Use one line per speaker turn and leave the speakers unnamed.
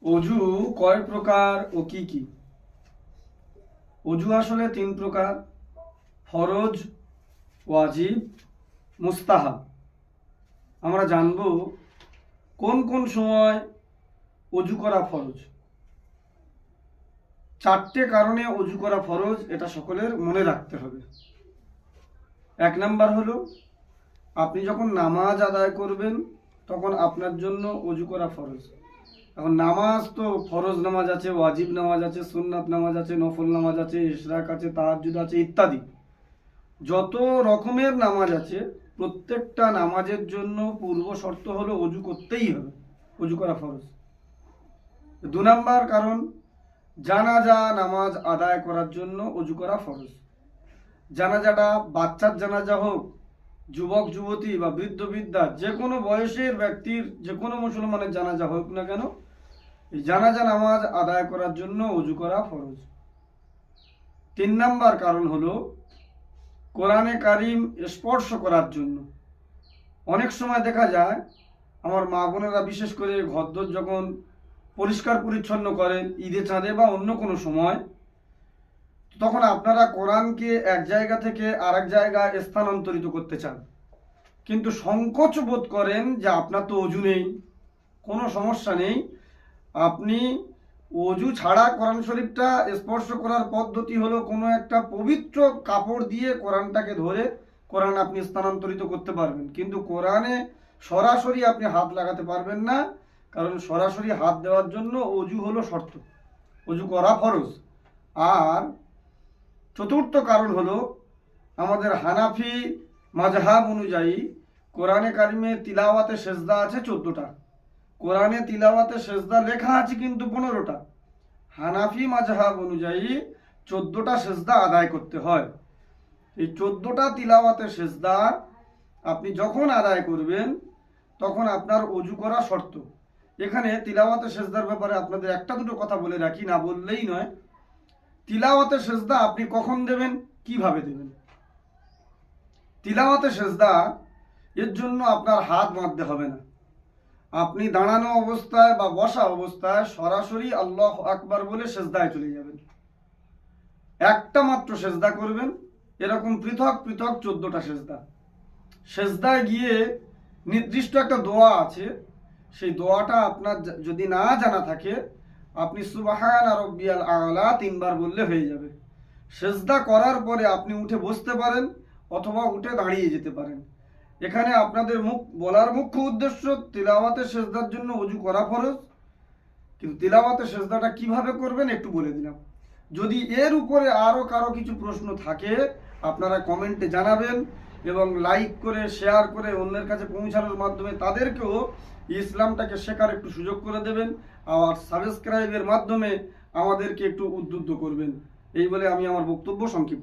অজু কয় প্রকার ও কি কি? অজু আসলে তিন প্রকার: ফরজ, ওয়াজিব, মুস্তাহাব। আমরা জানব কোন কোন সময় অজু করা ফরজ। চারটে কারণে অজু করা ফরজ, এটা সকলের মনে রাখতে হবে। এক নাম্বার হলো, আপনি যখন নামাজ আদায় করবেন তখন আপনার জন্য অজু করা ফরজ। এখন নামাজ তো ফরজ নামাজ আছে, ওয়াজিব নামাজ আছে, সুন্নাত নামাজ আছে, নফল নামাজ আছে, ইশরাক আছে, তাহাজ্জুদ আছে ইত্যাদি। যত রকমের নামাজ আছে প্রত্যেকটা নামাজের জন্য পূর্ব শর্ত হলো অজু করতেই হবে, অজু করা ফরজ। 2 নাম্বার কারণ, জানাজা নামাজ আদায় করার জন্য অজু করা ফরজ। জানাজাটা বাচ্চার জানাজা হোক, যুবক যুবতী বা বৃদ্ধ বৃদ্ধা, যে কোনো বয়সের ব্যক্তির, যে কোনো মুসলমানের জানাজা হোক না কেন, এই জানাজা নামাজ আদায় করার জন্য অজু করা ফরজ। 3 নাম্বার কারণ হলো কোরআনে কারিম স্পর্শ করার জন্য। অনেক সময় দেখা যায় আমার মা বোনেরা বিশেষ করে ঘরদোর যখন পরিষ্কার পরিচ্ছন্ন করেন ঈদে চাঁদে বা অন্য কোনো সময়, তখন আপনারা কোরআনকে এক জায়গা থেকে আরেক জায়গায় স্থানান্তরিত করতে চান, কিন্তু সংকোচ বোধ করেন যে আপনার তো অজু নেই। কোনো সমস্যা নেই, আপনি অজু ছাড়া কোরআন শরীফটা স্পর্শ করার পদ্ধতি হলো কোনো একটা পবিত্র কাপড় দিয়ে কোরআনটাকে ধরে কোরআন আপনি স্থানান্তরিত করতে পারবেন, কিন্তু কোরআনে সরাসরি আপনি হাত লাগাতে পারবেন না, কারণ সরাসরি হাত দেওয়ার জন্য অজু হলো শর্ত, অজু করা ফরজ। আর 4র্থ কারণ হলো, আমাদের হানাফি মাযহাব অনুযায়ী কোরআনে কারিমে তিলাওয়াতে সেজদা আছে 14টা। কোরআনে তিলাওয়াতে সেজদা লেখা আছে কিন্তু 15টা। হানাফি মাযহাব অনুযায়ী 14টা সেজদা আদায় করতে হয়। এই 14টা তিলাওয়াতে সেজদা আপনি যখন আদায় করবেন তখন আপনার অজু করা শর্ত। এখানে তিলাওয়াতে সেজদার ব্যাপারে আপনাদের একটা দুটো কথা বলে রাখি, না বললেই নয়। তিলাওয়াতে সেজদা আপনি কখন দেবেন, কিভাবে দেবেন? তিলাওয়াতে সেজদা এর জন্য আপনার হাত বাঁধতে হবে না। আপনি দাঁড়ানো অবস্থায় বা বসা অবস্থায় সরাসরি আল্লাহু আকবার বলে সেজদায় চলে যাবেন। একটা মাত্র সেজদা করবেন, এরকম পৃথক পৃথক 14টা সেজদা। সেজদায় গিয়ে নির্দিষ্ট একটা দোয়া আছে, সেই দোয়াটা আপনার যদি না জানা থাকে, আপনি সুবহানা রাব্বিয়াল আ'লা 3 বার বললে হয়ে যাবে। সেজদা করার পরে আপনি উঠে বসতে পারেন অথবা উঠে দাঁড়িয়ে যেতে পারেন। এখানে আপনাদের বলার মুখ্য উদ্দেশ্য, তিলাওয়াতে সেজদার জন্য অজু করা ফরজ, কিন্তু তিলাওয়াতে সেজদাটা কিভাবে করবেন একটু বলে দিলাম। যদি এর উপরে আরও কারো কিছু প্রশ্ন থাকে আপনারা কমেন্টে জানাবেন, এবং লাইক করে শেয়ার করে অন্যের কাছে পৌঁছানোর মাধ্যমে তাদেরকেও ইসলামটাকে শেখার একটু সুযোগ করে দেবেন, আর সাবস্ক্রাইবের মাধ্যমে আমাদেরকে একটু উদ্বুদ্ধ করবেন। এই বলে আমি আমার বক্তব্য সংক্ষিপ্ত